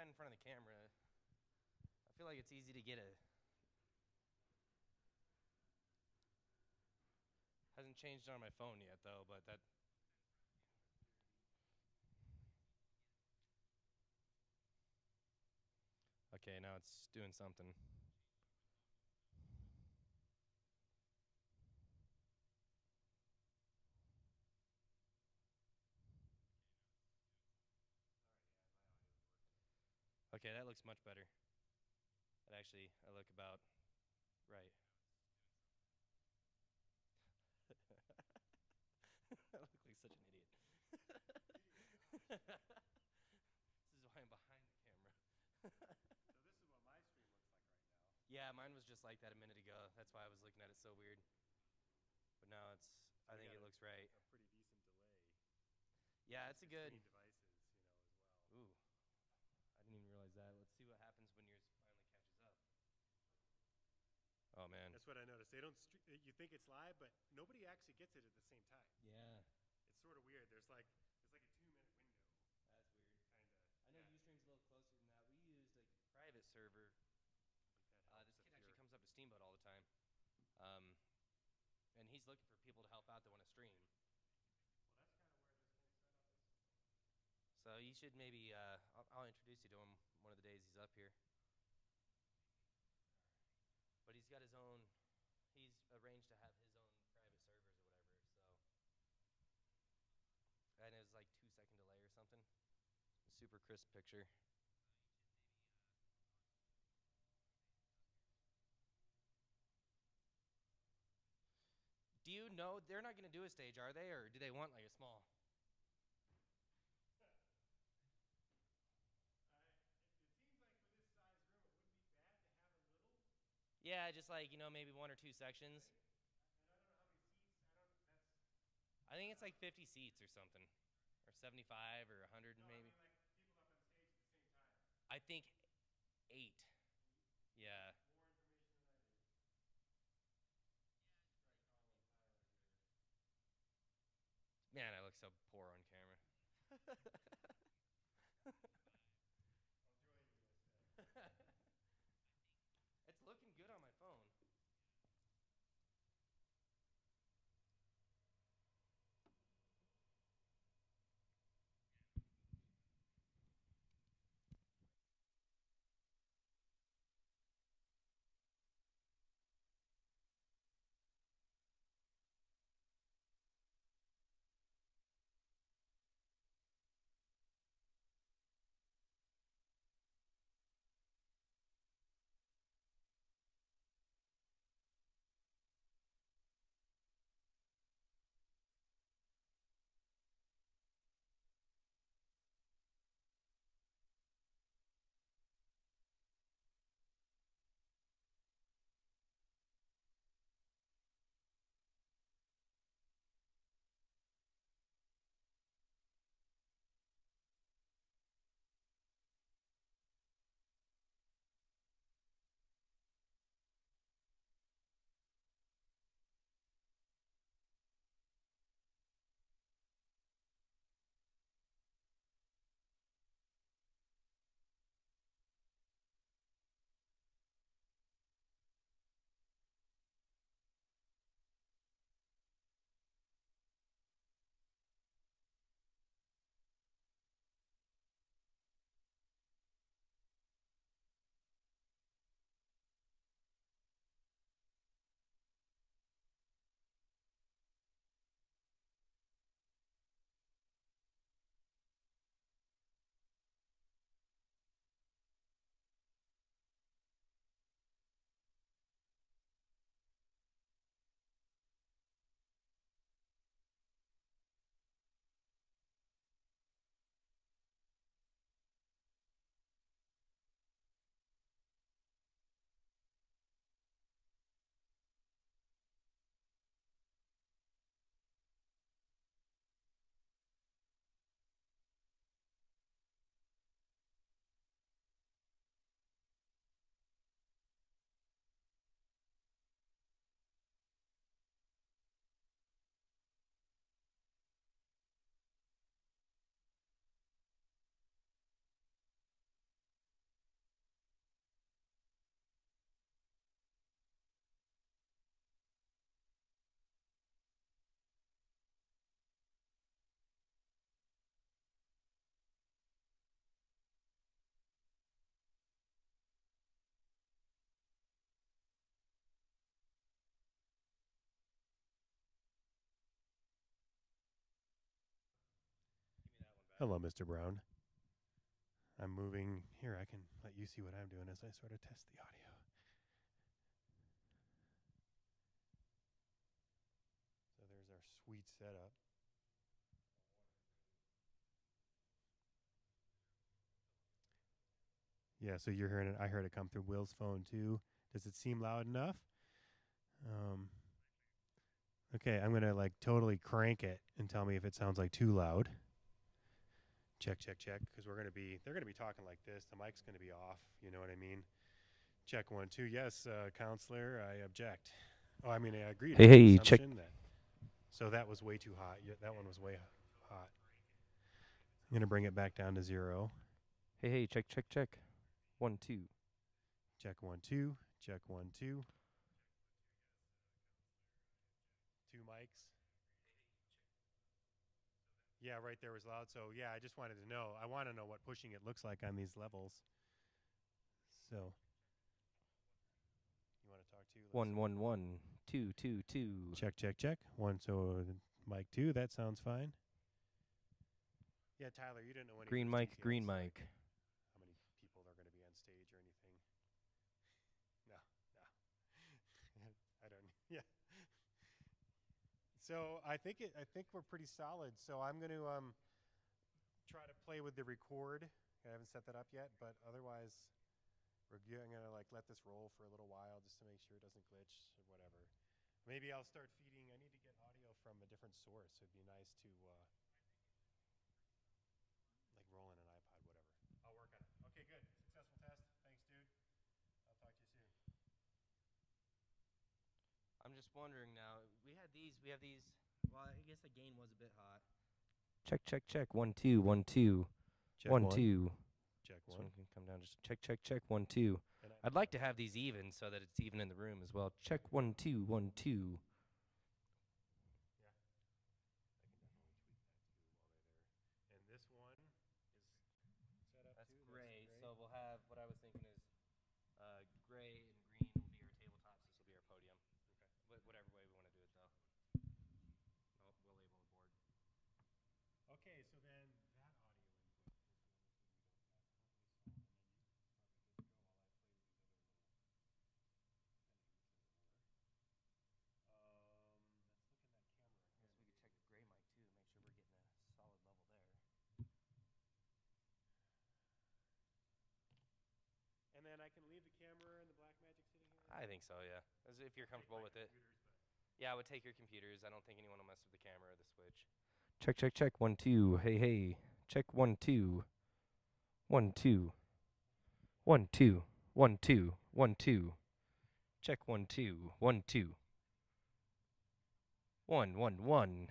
stand in front of the camera, I feel like it's easy to get a... Hasn't changed on my phone yet, though, but that... Okay, now it's doing something. Okay, that looks much better. That actually, I look about right. I look like such an idiot. This is why I'm behind the camera. So this is what my stream looks like right now. Yeah, mine was just like that a minute ago. That's why I was looking at it so weird. But now it's, So I think it looks right. A pretty decent delay. Yeah, it's a good. Between devices, you know, as well. Ooh, I didn't even realize that. Let's see what happens when yours finally catches up. Oh man. That's what I noticed. They don't. You think it's live, but nobody actually gets it at the same time. Yeah. It's sort of weird. There's like a 2-minute window. That's weird. Kinda. I know Ustream's a little closer than that. We used a private server. This kid actually comes up to Steamboat all the time, and he's looking for people to help out that want to stream. Well, that's kind of where this thing setup is supposed to. So you should maybe. I'll introduce you to him one of the days he's up here. But he's got his own. He's arranged to have his own private servers or whatever. So, and it was like 2-second delay or something. Super crisp picture. Do you know they're not going to do a stage, are they, or do they want like a small? It seems like for this size room, it wouldn't be bad to have a little. Yeah, just like maybe 1 or 2 sections. And I don't know how many seats. I think it's like 50 seats or something, or 75 or 100 maybe. I mean, like people up on stage at the same time. I think 8. Yeah. More information than I do. Try calling Tyler here. Man, I look so poor on camera. I'll join you instead. It's looking good on my phone. Hello, Mr. Brown. I'm moving. Here, I can let you see what I'm doing as I sort of test the audio. So there's our sweet setup. Yeah, so you're hearing it. I heard it come through Will's phone too. Does it seem loud enough? Okay, I'm gonna like totally crank it and tell me if it sounds like too loud. Check, check, check. Because they're gonna be talking like this. The mic's gonna be off. You know what I mean? Check 1, 2. Yes, counselor, I object. Oh, I mean, I agree. Hey, check. So that was way too hot. Yeah, that one was way hot. I'm gonna bring it back down to 0. Hey, check, check, check. 1, 2. Check 1, 2. Check 1, 2. 2 mics. Yeah, right there was loud. So yeah, I just wanted to know. I want to know what pushing it looks like on these levels. So you want to talk to? 1, 1, 1. 2, 2, 2. Check, check, check. 1. So mic 2. That sounds fine. Yeah, Tyler, you didn't know any green of mic, details, green like mic. how many people are going to be on stage or anything? No. I don't. Yeah. So I think we're pretty solid. So I'm going to try to play with the record. I haven't set that up yet, but otherwise, I'm gonna like let this roll for a little while just to make sure it doesn't glitch or whatever. Maybe I'll start feeding. I need to get audio from a different source. It'd be nice to like roll in an iPod, whatever. I'll work on it. Okay, good. Successful test. Thanks, dude. I'll talk to you soon. I'm just wondering now. We have these. Well, I guess the gain was a bit hot. Check, check, check. 1, 2, 1, 2. Check 1, 2. Check This 1. one can come down. Just check, check, check. 1, 2. I'd like to have these even so that it's even in the room as well. Check 1, 2, 1, 2. And this one is set up That's too. gray. So we'll have what I was thinking is gray and green will be our tabletops. This will be our podium. Okay. Whatever way we want to do it, though. We'll label the board. Okay, so then that audio input is the only thing we don't have currently solved, and then you probably good to go while I play with these other little settings a little more. And then I can leave the camera and the Blackmagic sitting here? I think so, yeah. As if you're comfortable with it. Yeah, I would take your computers. I don't think anyone will mess with the camera or the switch. Check, check, check. 1, 2. Hey. Check 1, 2. 1, 2. 1, 2. 1, 2. 1, 2. Check 1, 2. 1, 2. 1, 1, 1.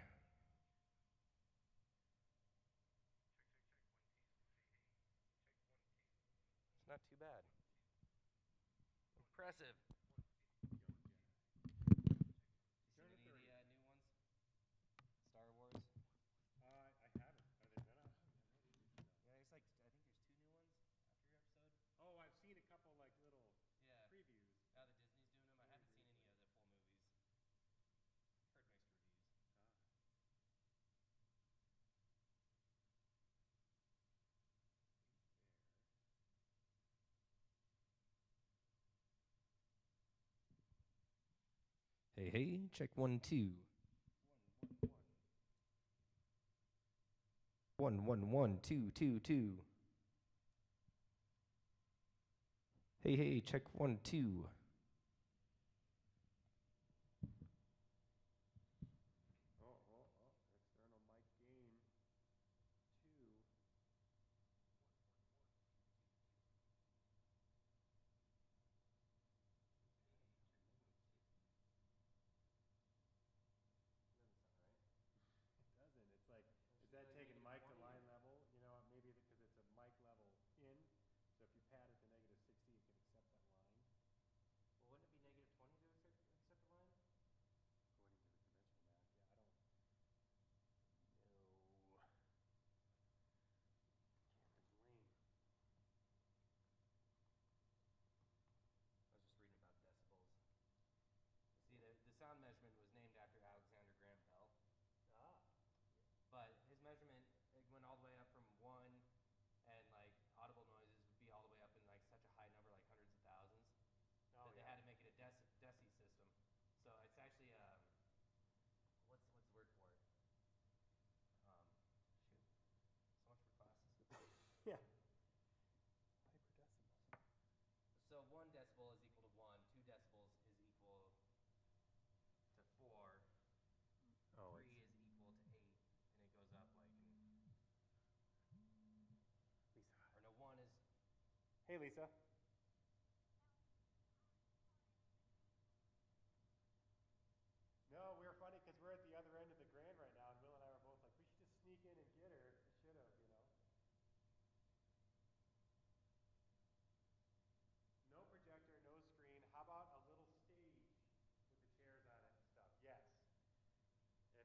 It's not too bad. Impressive. See any of the new ones? Star Wars? I haven't. Are they good? Yeah, it's like I think there's 2 new ones after your episode. Oh, I've seen a couple like little previews. Now that Disney's doing them, I haven't seen any of the full movies. Heard mixed reviews. Hey. Check 1, 2. 1, 1, 1. 2, 2, 2. Hey. Check 1, 2. External mic gain 2. It doesn't. It's like, is that taking mic to line level? You know, maybe because it's a mic level in. So if you pad it to -60, it can accept that line. decibel is equal to 1, 2 decibels is equal to 4, Oh, 3 is equal to 8, and it goes up like in, Lisa. or no, 1 is, Hey, Lisa. No, we were funny because we're at the other end of the Grand right now, and Will and I were both like, we should just sneak in and get her. We should have, you know. No projector, no screen. How about a little stage with the chairs on it and stuff? Yes. And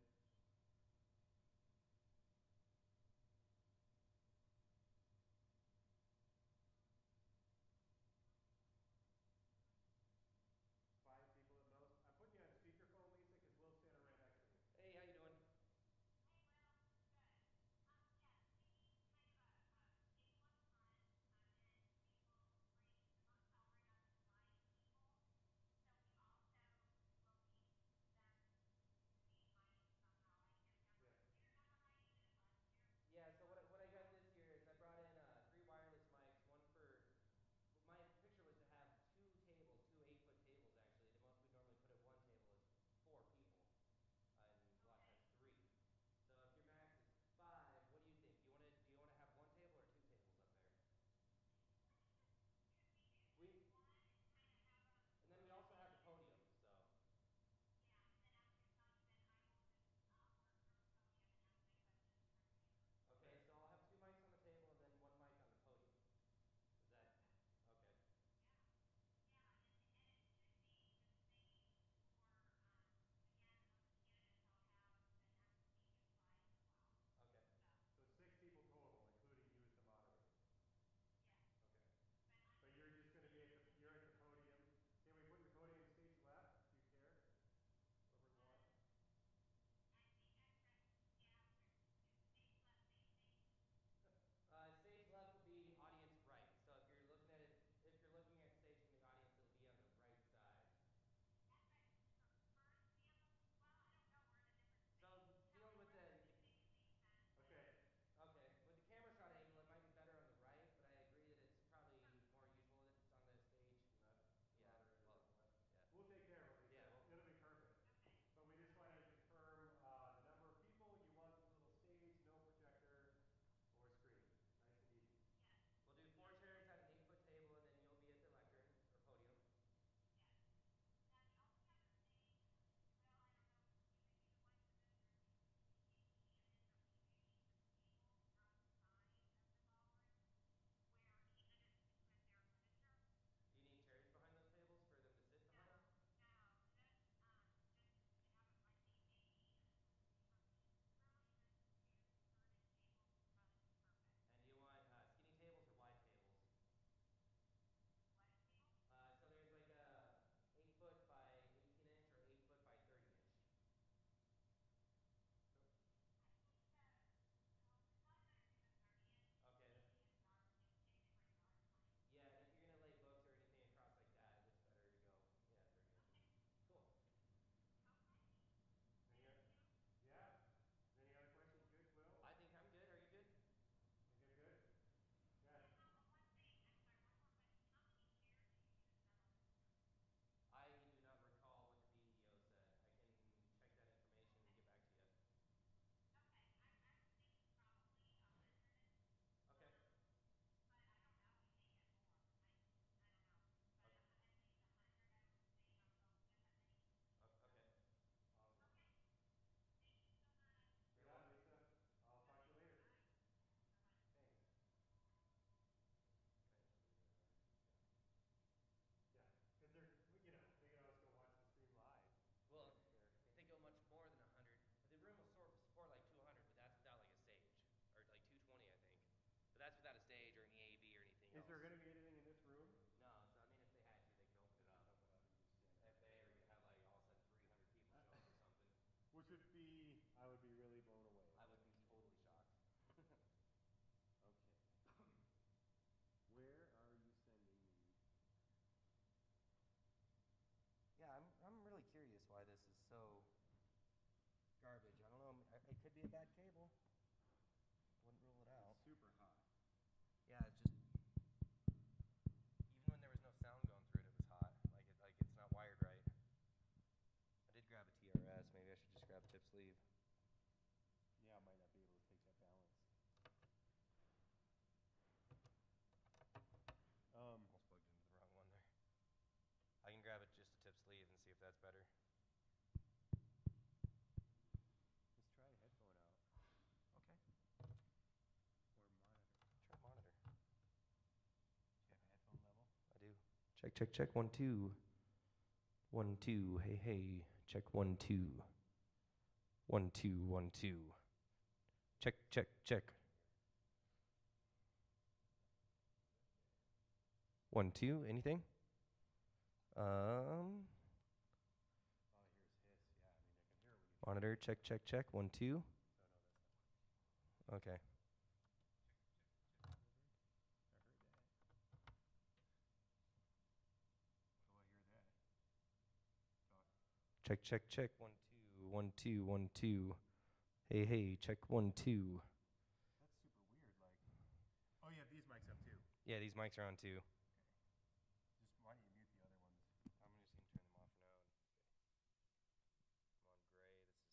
Check, check, check. 1 2. 1 2. Hey, hey. Check 1 2. 1 2. 1 2. Check, check, check. 1 2. Anything? Monitor. Check, check, check. 1 2. Okay. Check, check, check. 1 2. 1 2. 1 2. Hey, hey. Check 1 2. That's super weird. Like, oh, you have these mics up too. Yeah, these mics are on too. Just why don't you mute the other ones? I'm just gonna turn them off for now. I'm on gray. This is first channel.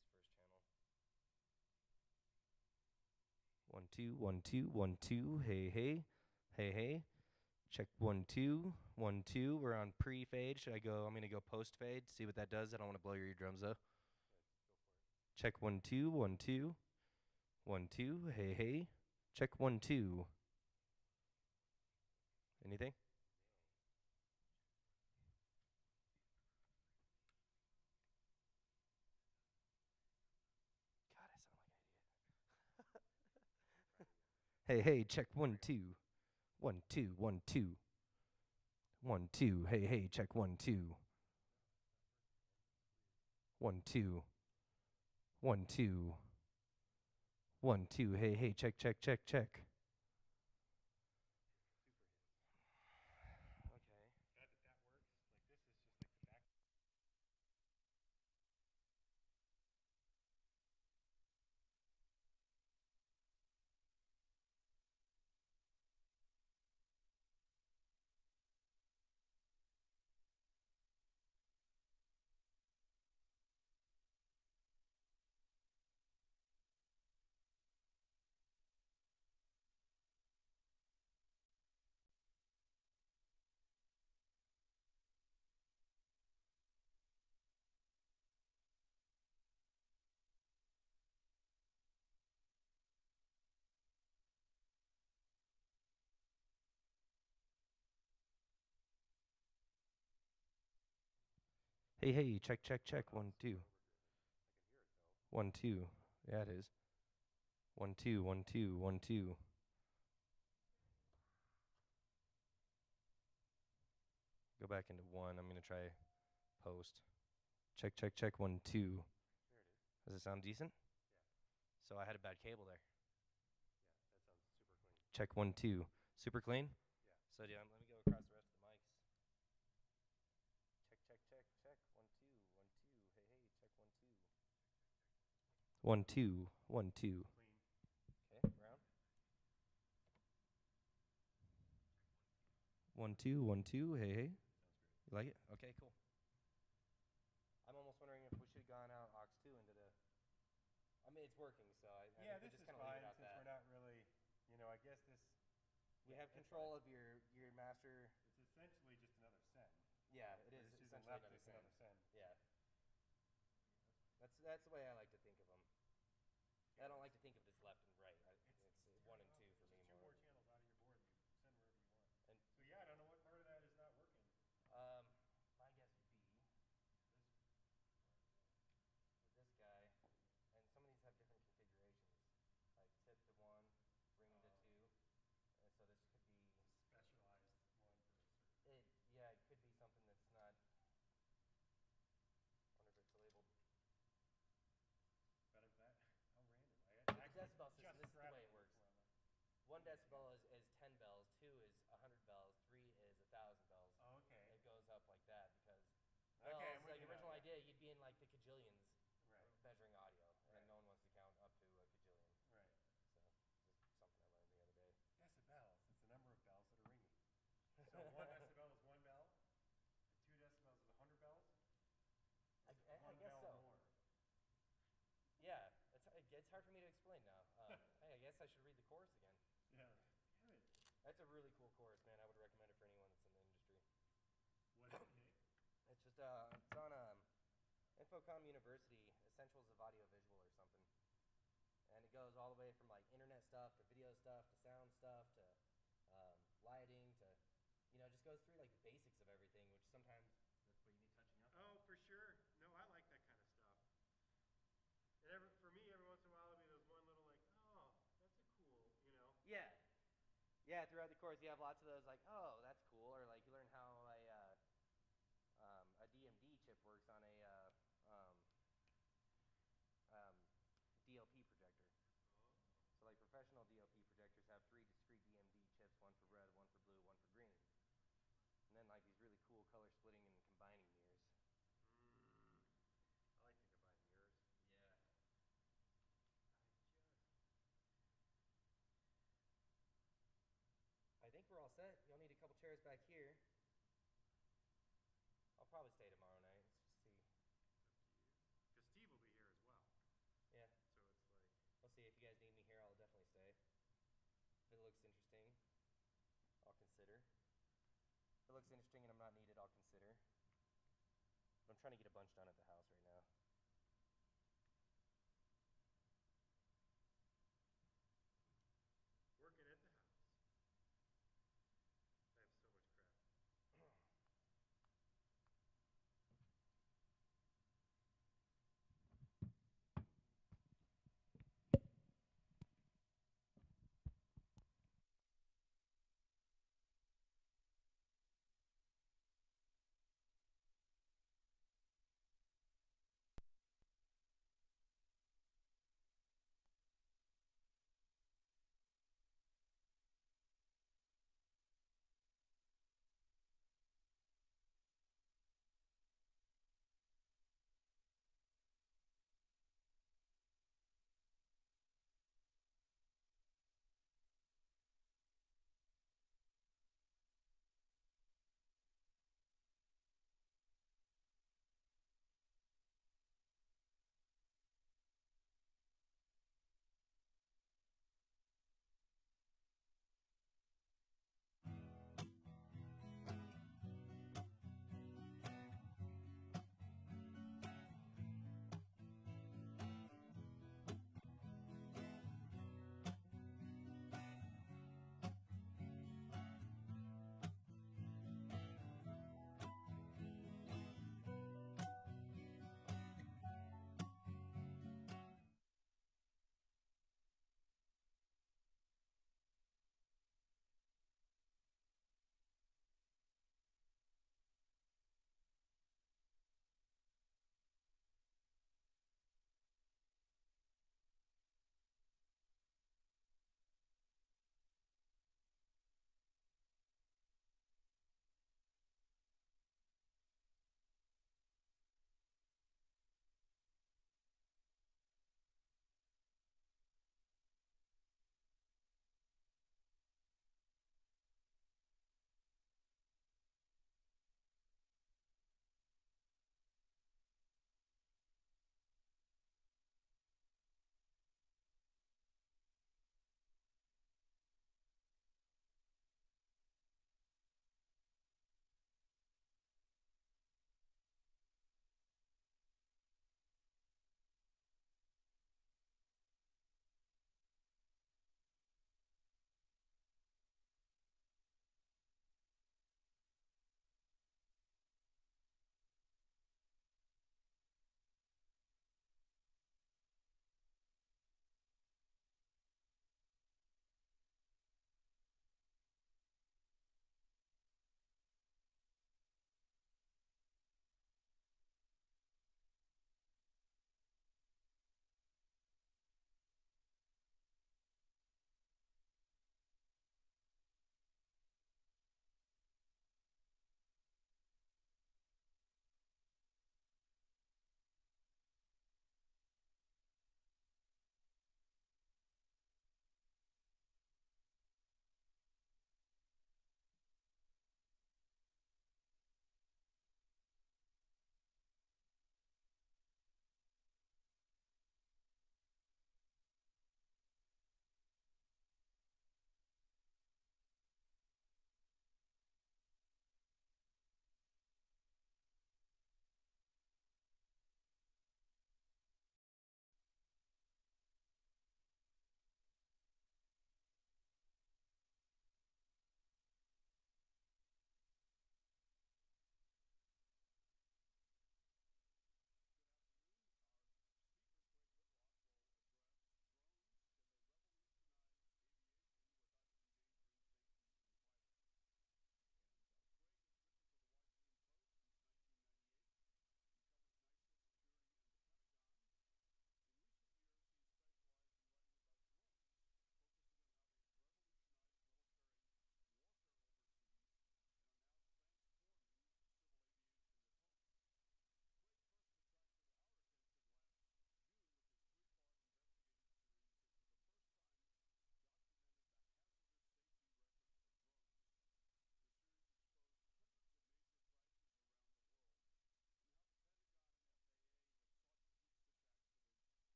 1 2. 1 2. 1 2. Hey, hey. Hey, hey. Check 1 2. 1 2. We're on pre-fade. Should I go? I'm gonna go post-fade. See what that does. I don't want to blow your eardrums though. Check 1 2. 1 2. 1 2. Hey, hey. Check 1 2. Anything? God, I sound like an idiot. Hey, hey, check 1 2. 1 2. 1 2. 1 2. Hey, hey, check 1 2. 1 2. 1 2. 1 2. Hey, hey, check, check, check, check. Okay. That works. Like this is just like the back. Hey, hey, check, check, check. 1 2. 1 2. Yeah, it is. 1 2. 1 2. 1 2. Go back into 1. I'm going to try post. Check, check, check. 1 2. There it is. Does it sound decent? Yeah. So I had a bad cable there. Yeah, that sounds super clean. Check 1 2. Super clean? Yeah. So yeah, let me go across the rest of the mics. Check, check, check, check. 1 2. 1 2. Hey, hey, check 1 2. 1 2. 1 2. Clean. Okay, round. 1 2. 1 2. Hey, hey. Sounds great. You like it? Okay, cool. I'm almost wondering if we should have gone out aux 2 into the. I mean, it's working, so I Yeah, think we this just is kind of leave fine it at since that. we're not really, I guess this. We Yeah, have that's control fine. of your master. It's essentially just another send. Yeah, it Or is just using essentially left another as send. another send. Yeah, that's the way I like to think of them. I don't like to think of it as left and right. It's 1 and 2 for me Just two more. more channels out of your board and you send wherever you want. And So yeah, I don't know what part of that is not working. my guess would be with this guy, and some of these have different configurations, like tip to 1, ring to 2. So this could be Specialized one for a certain. it. Yeah, it could be something that's not. Wonder if it's labeled. But how random. So the decibel system. This is the way it works. 1 decibel is 10 bells. 2 is 100 bells. 3 is 1,000 bells. Oh, okay. It goes up like that because Okay, bells. I'm with Like you now, original yeah. idea, you'd be in like the cajillions Right. measuring audio, and Right. no one wants to count up to a cajillion. Right. So just something I learned the other day. Decibels. It's the number of bells that are ringing. So 1 decibel is 1 bell, and 2 decibels is 100 bells. Or is it I 1 guess bell so. more? Yeah, it's hard for me to explain now. Hey, I guess I should read the chorus again. Yeah. Damn it. That's a really cool chorus, man. I would recommend it for anyone that's in the industry. What is it? It's just it's on Infocom University Essentials of Audio Visual or something, and it goes all the way from like internet stuff to video stuff to sound stuff to lighting to, just goes goes through like the basics of everything, which sometimes that's what you need touching up on. Oh, for sure. No, I like that kind of stuff. And for me, every once in a while, it'll be those one little like, oh, that's a cool, you know. Yeah, yeah. Throughout the course, you have lots of those like, oh, that's cool, or like you learn how a DMD chip works on a um, DLP projector. Oh. So like professional DLP projectors have 3 discrete DMD chips, one for red, one for blue, one for green. And then like these really cool color splitting and combining mirrors. I like to combine mirrors. Yeah. I think we're all set. You'll need a couple chairs back here. I'll probably stay tomorrow night. Let's just see. Up to you. Because Steve will be here as well. Yeah. So it's like. We'll see. If you guys need me here, I'll definitely stay. If it looks interesting, I'll consider. If it looks interesting and I'm not needed, I'll consider. But I'm trying to get a bunch done at the house right now. Working at the house. I have so much crap.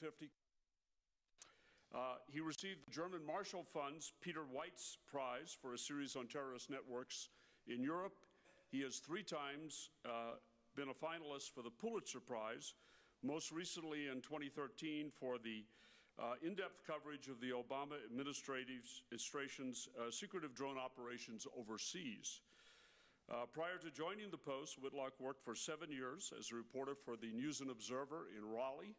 150. He received the German Marshall Fund's Peter Weitz Prize for a series on terrorist networks in Europe. He has 3 times been a finalist for the Pulitzer Prize, most recently in 2013 for the in-depth coverage of the Obama administration's secretive drone operations overseas. Prior to joining the post, Whitlock worked for 7 years as a reporter for the News and Observer in Raleigh.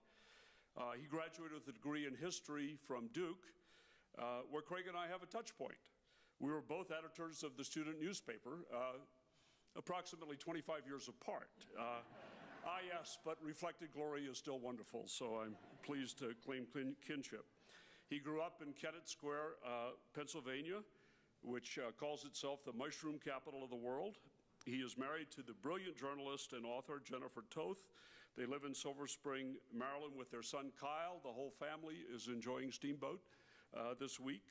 He graduated with a degree in history from Duke, where Craig and I have a touch point. We were both editors of the student newspaper, approximately 25 years apart. Yes, but reflected glory is still wonderful, so I'm pleased to claim kinship. He grew up in Kennett Square, Pennsylvania, which calls itself the mushroom capital of the world. He is married to the brilliant journalist and author Jennifer Toth. They live in Silver Spring, Maryland with their son Kyle. The whole family is enjoying Steamboat this week.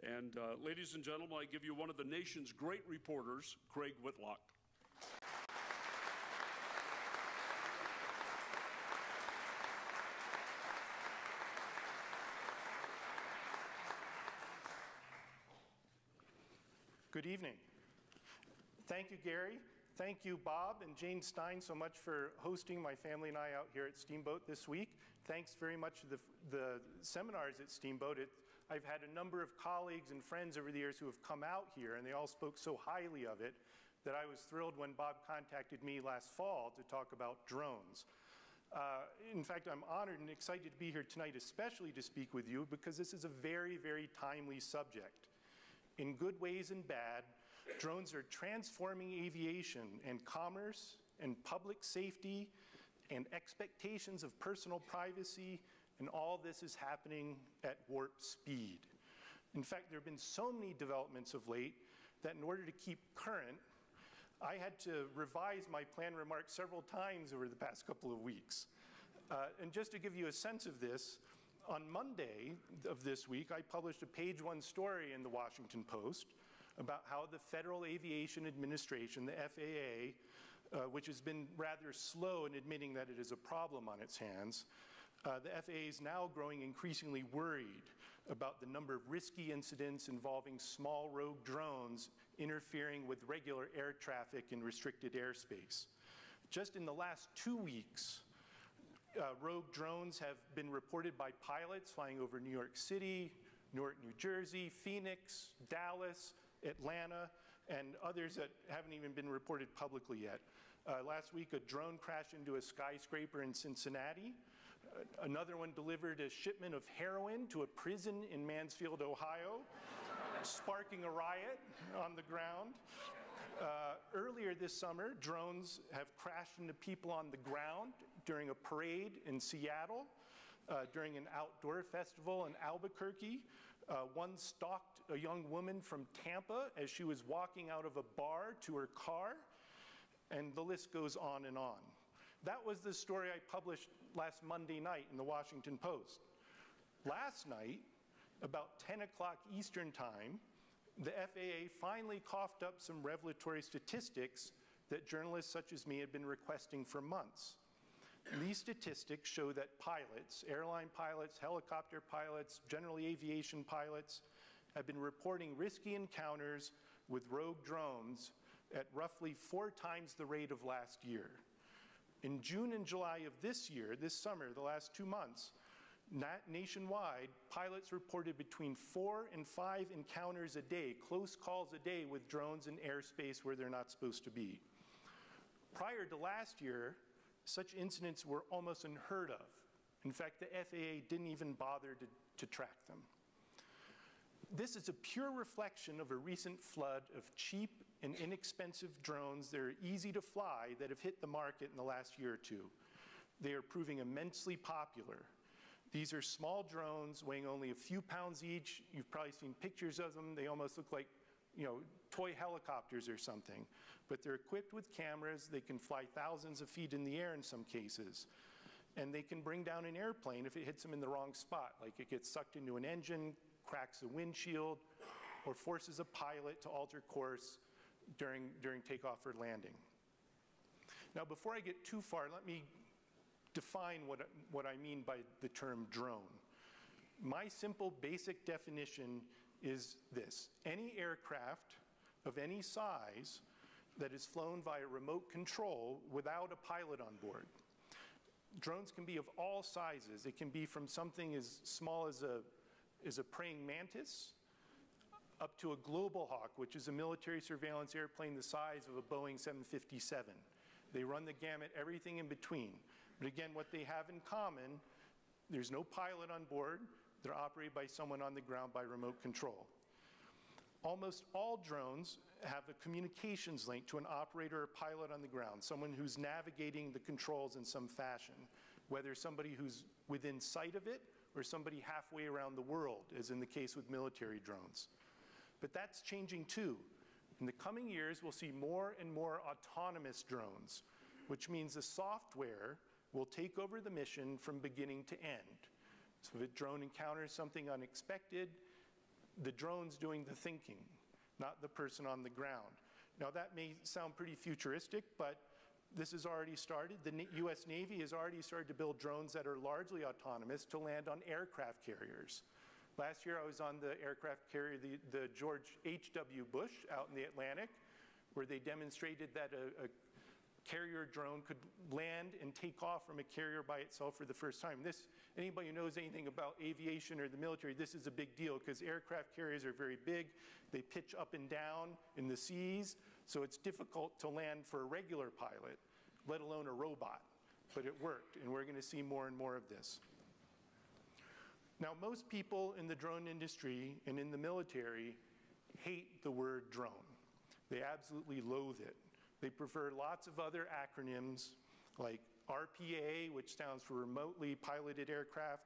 And ladies and gentlemen, I give you one of the nation's great reporters, Craig Whitlock. Good evening. Thank you, Gary. Thank you, Bob and Jane Stein, so much for hosting my family and I out here at Steamboat this week. Thanks very much to the seminars at Steamboat. I've had a number of colleagues and friends over the years who have come out here, and they all spoke so highly of it that I was thrilled when Bob contacted me last fall to talk about drones. In fact, I'm honored and excited to be here tonight, especially to speak with you, because this is a very, very timely subject. In good ways and bad, drones are transforming aviation and commerce and public safety and expectations of personal privacy, and all this is happening at warp speed. In fact, there have been so many developments of late that in order to keep current, I had to revise my planned remarks several times over the past couple of weeks. And just to give you a sense of this, on Monday of this week, I published a page-1 story in the Washington Post about how the Federal Aviation Administration, the FAA, which has been rather slow in admitting that it is a problem on its hands, the FAA is now growing increasingly worried about the number of risky incidents involving small rogue drones interfering with regular air traffic in restricted airspace. Just in the last 2 weeks, rogue drones have been reported by pilots flying over New York City, Newark, New Jersey, Phoenix, Dallas, Atlanta, and others that haven't even been reported publicly yet. Last week, a drone crashed into a skyscraper in Cincinnati. Another one delivered a shipment of heroin to a prison in Mansfield, Ohio, sparking a riot on the ground. Earlier this summer, drones have crashed into people on the ground during a parade in Seattle, during an outdoor festival in Albuquerque. One stalked a young woman from Tampa as she was walking out of a bar to her car, and the list goes on and on. That was the story I published last Monday night in the Washington Post. Last night, about 10 o'clock Eastern Time, the FAA finally coughed up some revelatory statistics that journalists such as me had been requesting for months. And these statistics show that pilots, airline pilots, helicopter pilots, general aviation pilots, have been reporting risky encounters with rogue drones at roughly 4 times the rate of last year. In June and July of this year, this summer, the last 2 months, nationwide, pilots reported between 4 and 5 encounters a day, close calls a day with drones in airspace where they're not supposed to be. Prior to last year, such incidents were almost unheard of. In fact, the FAA didn't even bother to track them. This is a pure reflection of a recent flood of cheap and inexpensive drones that are easy to fly that have hit the market in the last year or two. They are proving immensely popular. These are small drones weighing only a few pounds each. You've probably seen pictures of them. They almost look like, toy helicopters or something. But they're equipped with cameras. They can fly thousands of feet in the air in some cases. And they can bring down an airplane if it hits them in the wrong spot, like it gets sucked into an engine, cracks a windshield, or forces a pilot to alter course during takeoff or landing. Now, before I get too far, let me define what I mean by the term drone. My simple basic definition is this: any aircraft of any size that is flown via remote control without a pilot on board. Drones can be of all sizes. It can be from something as small as a praying mantis up to a global hawk, which is a military surveillance airplane the size of a Boeing 757. They run the gamut, everything in between. But again, what they have in common, there's no pilot on board. They're operated by someone on the ground by remote control. Almost all drones have a communications link to an operator or pilot on the ground, someone who's navigating the controls in some fashion, whether somebody who's within sight of it or somebody halfway around the world, as in the case with military drones. But that's changing too. In the coming years, we'll see more and more autonomous drones, which means the software will take over the mission from beginning to end. So if a drone encounters something unexpected, the drone's doing the thinking, not the person on the ground. Now that may sound pretty futuristic, but this has already started. The US Navy has already started to build drones that are largely autonomous to land on aircraft carriers. Last year I was on the aircraft carrier, the George H.W. Bush out in the Atlantic, where they demonstrated that a carrier drone could land and take off from a carrier by itself for the first time. Anybody who knows anything about aviation or the military, this is a big deal because aircraft carriers are very big. They pitch up and down in the seas, so it's difficult to land for a regular pilot, let alone a robot. But it worked, and we're going to see more and more of this. Now, most people in the drone industry and in the military hate the word drone. They absolutely loathe it. They prefer lots of other acronyms like RPA, which stands for Remotely Piloted Aircraft,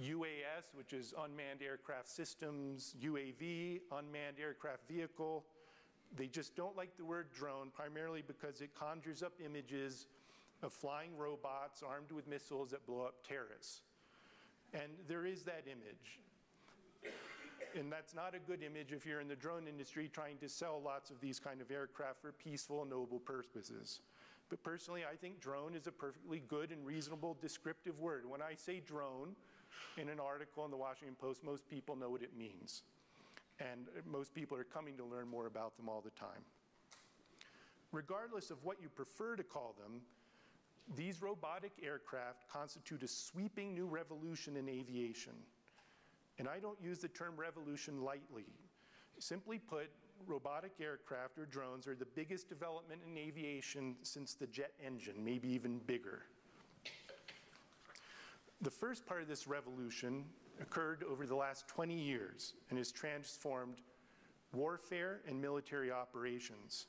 UAS, which is Unmanned Aircraft Systems, UAV, Unmanned Aircraft Vehicle. They just don't like the word drone, primarily because it conjures up images of flying robots armed with missiles that blow up terrorists. And there is that image. And that's not a good image if you're in the drone industry trying to sell lots of these kind of aircraft for peaceful, noble purposes. But personally, I think drone is a perfectly good and reasonable descriptive word. When I say drone in an article in the Washington Post, most people know what it means. And most people are coming to learn more about them all the time. Regardless of what you prefer to call them, these robotic aircraft constitute a sweeping new revolution in aviation. And I don't use the term revolution lightly. Simply put, robotic aircraft or drones are the biggest development in aviation since the jet engine, maybe even bigger. The first part of this revolution occurred over the last 20 years and has transformed warfare and military operations.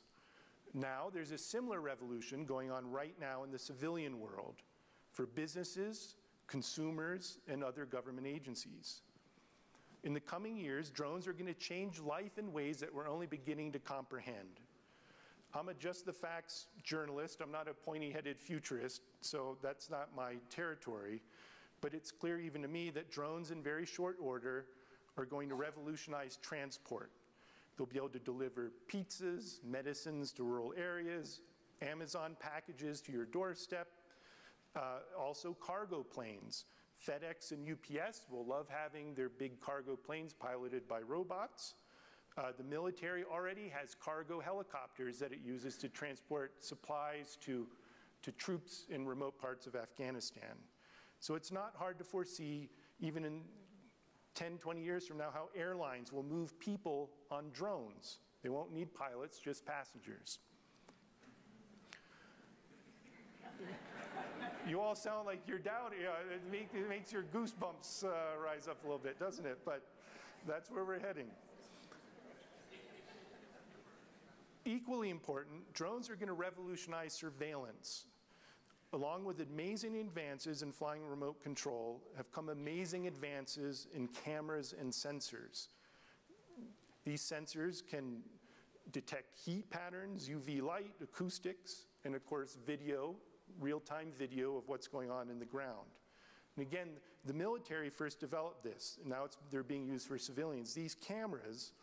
Now, there's a similar revolution going on right now in the civilian world for businesses, consumers, and other government agencies. In the coming years, drones are going to change life in ways that we're only beginning to comprehend. I'm a just the facts journalist. I'm not a pointy-headed futurist, so that's not my territory. But it's clear even to me that drones in very short order are going to revolutionize transport. They'll be able to deliver pizzas, medicines to rural areas, Amazon packages to your doorstep, also cargo planes. FedEx and UPS will love having their big cargo planes piloted by robots. The military already has cargo helicopters that it uses to transport supplies to troops in remote parts of Afghanistan. So it's not hard to foresee, even in 10, 20 years from now, how airlines will move people on drones. They won't need pilots, just passengers. You all sound like you're down. It makes your goosebumps rise up a little bit, doesn't it? But that's where we're heading. Equally important, drones are going to revolutionize surveillance. Along with amazing advances in flying remote control have come amazing advances in cameras and sensors. These sensors can detect heat patterns, UV light, acoustics, and of course video, real-time video of what's going on in the ground. And again, the military first developed this, and now they're being used for civilians. These cameras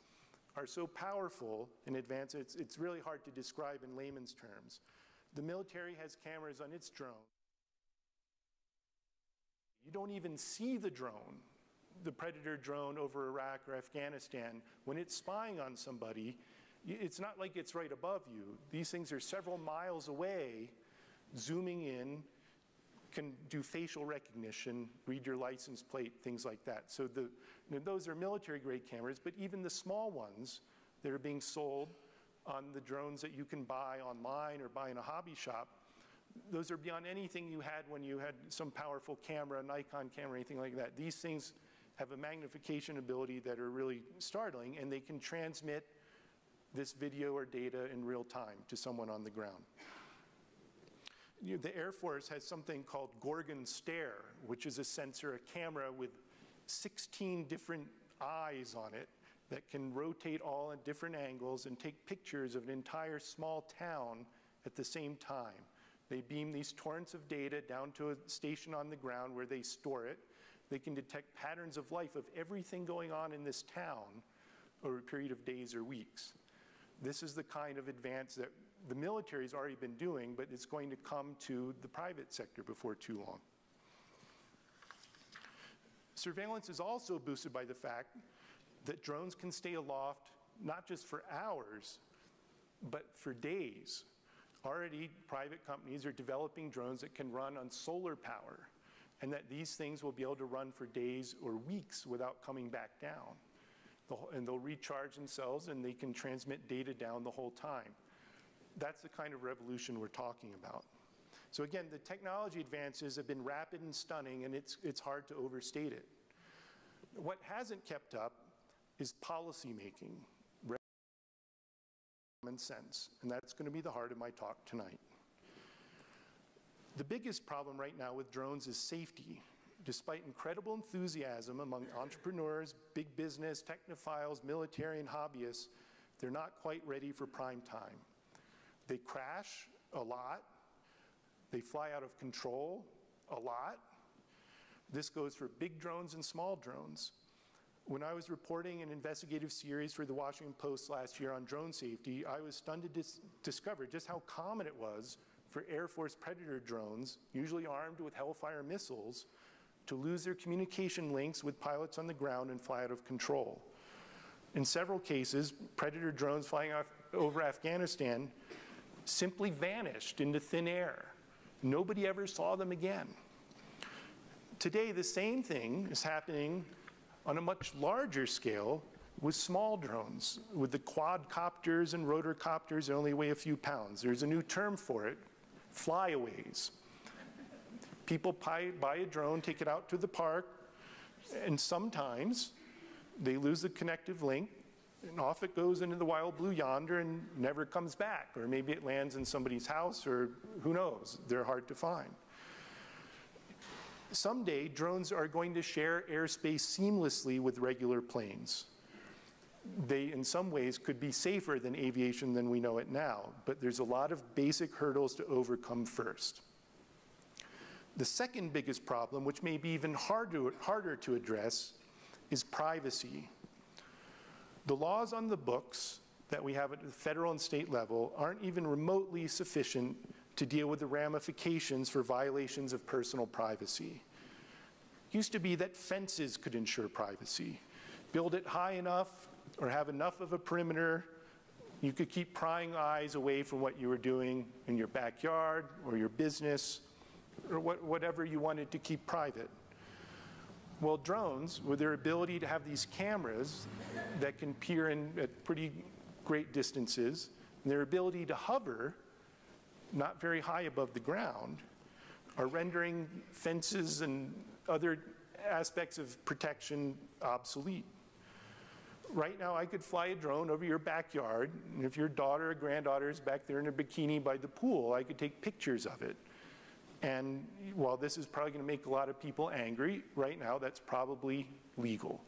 are so powerful in advance, it's really hard to describe in layman's terms. The military has cameras on its drone. You don't even see the drone, the Predator drone over Iraq or Afghanistan. When it's spying on somebody, it's not like it's right above you. These things are several miles away, zooming in, can do facial recognition, read your license plate, things like that. So those are military-grade cameras, but even the small ones that are being sold on the drones that you can buy online or buy in a hobby shop, those are beyond anything you had when you had some powerful camera, Nikon camera, anything like that. These things have a magnification ability that are really startling, and they can transmit this video or data in real time to someone on the ground. The Air Force has something called Gorgon Stare, which is a sensor, a camera with 16 different eyes on it that can rotate all at different angles and take pictures of an entire small town at the same time. They beam these torrents of data down to a station on the ground where they store it. They can detect patterns of life of everything going on in this town over a period of days or weeks. This is the kind of advance that the military's already been doing, but it's going to come to the private sector before too long. Surveillance is also boosted by the fact that drones can stay aloft not just for hours, but for days. Already, private companies are developing drones that can run on solar power, and that these things will be able to run for days or weeks without coming back down. And they'll recharge themselves, and they can transmit data down the whole time. That's the kind of revolution we're talking about. So again, the technology advances have been rapid and stunning, and it's hard to overstate it. What hasn't kept up is policy making, common sense, and that's going to be the heart of my talk tonight. The biggest problem right now with drones is safety. Despite incredible enthusiasm among entrepreneurs, big business, technophiles, military, and hobbyists, they're not quite ready for prime time. They crash a lot. They fly out of control a lot. This goes for big drones and small drones. When I was reporting an investigative series for the Washington Post last year on drone safety, I was stunned to discover just how common it was for Air Force Predator drones, usually armed with Hellfire missiles, to lose their communication links with pilots on the ground and fly out of control. In several cases, Predator drones flying over Afghanistan simply vanished into thin air. Nobody ever saw them again. Today, the same thing is happening on a much larger scale with small drones, with the quadcopters and rotorcopters that only weigh a few pounds. There's a new term for it, flyaways. People buy a drone, take it out to the park, and sometimes they lose the connective link, and off it goes into the wild blue yonder and never comes back. Or maybe it lands in somebody's house, or who knows, they're hard to find. Someday, drones are going to share airspace seamlessly with regular planes. They, in some ways, could be safer than aviation than we know it now, but there's a lot of basic hurdles to overcome first. The second biggest problem, which may be even harder to address, is privacy. The laws on the books that we have at the federal and state level aren't even remotely sufficient to deal with the ramifications for violations of personal privacy. It used to be that fences could ensure privacy. Build it high enough or have enough of a perimeter, you could keep prying eyes away from what you were doing in your backyard or your business or whatever you wanted to keep private. Well, drones, with their ability to have these cameras that can peer in at pretty great distances, and their ability to hover not very high above the ground, are rendering fences and other aspects of protection obsolete. Right now, I could fly a drone over your backyard, and if your daughter or granddaughter is back there in a bikini by the pool, I could take pictures of it. And while this is probably going to make a lot of people angry, right now that's probably legal.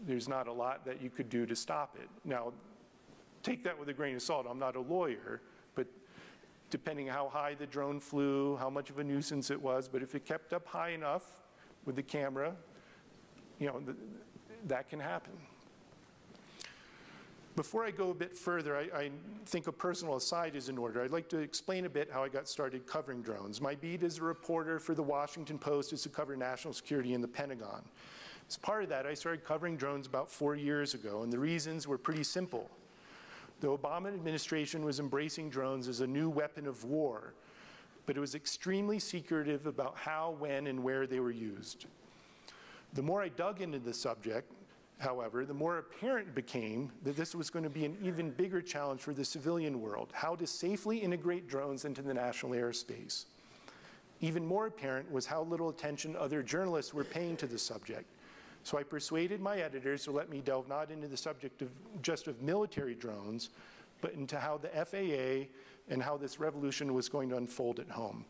There's not a lot that you could do to stop it. Now, take that with a grain of salt. I'm not a lawyer, but depending how high the drone flew, how much of a nuisance it was, but if it kept up high enough with the camera, you know, that can happen. Before I go a bit further, I think a personal aside is in order. I'd like to explain a bit how I got started covering drones. My beat as a reporter for the Washington Post is to cover national security in the Pentagon. As part of that, I started covering drones about 4 years ago, and the reasons were pretty simple. The Obama administration was embracing drones as a new weapon of war, but it was extremely secretive about how, when, and where they were used. The more I dug into the subject, however, the more apparent it became that this was going to be an even bigger challenge for the civilian world, how to safely integrate drones into the national airspace. Even more apparent was how little attention other journalists were paying to the subject. So I persuaded my editors to let me delve not into the subject of just of military drones, but into how the FAA and how this revolution was going to unfold at home.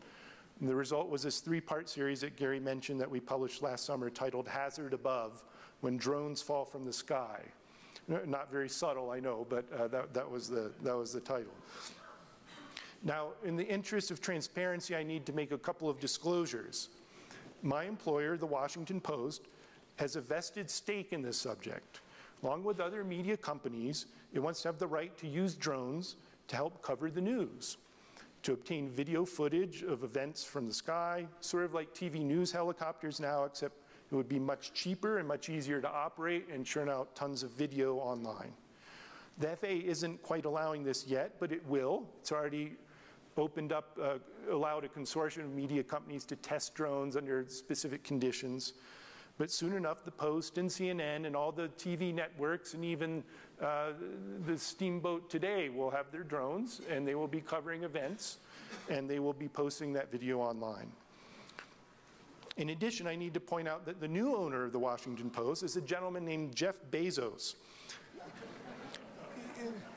And the result was this 3-part series that Gary mentioned that we published last summer titled Hazard Above, When Drones Fall from the Sky. Not very subtle, I know, but that was the title. Now, in the interest of transparency, I need to make a couple of disclosures. My employer, the Washington Post, has a vested stake in this subject. Along with other media companies, it wants to have the right to use drones to help cover the news, to obtain video footage of events from the sky, sort of like TV news helicopters now, except it would be much cheaper and much easier to operate and churn out tons of video online. The FAA isn't quite allowing this yet, but it will. It's already opened up, allowed a consortium of media companies to test drones under specific conditions. But soon enough, the Post and CNN and all the TV networks and even the Steamboat Today will have their drones, and they will be covering events, and they will be posting that video online. In addition, I need to point out that the new owner of the Washington Post is a gentleman named Jeff Bezos.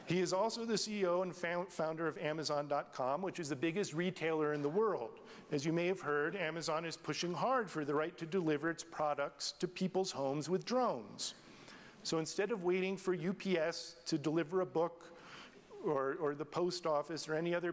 He is also the CEO and founder of Amazon.com, which is the biggest retailer in the world. As you may have heard, Amazon is pushing hard for the right to deliver its products to people's homes with drones. So instead of waiting for UPS to deliver a book or the post office or any other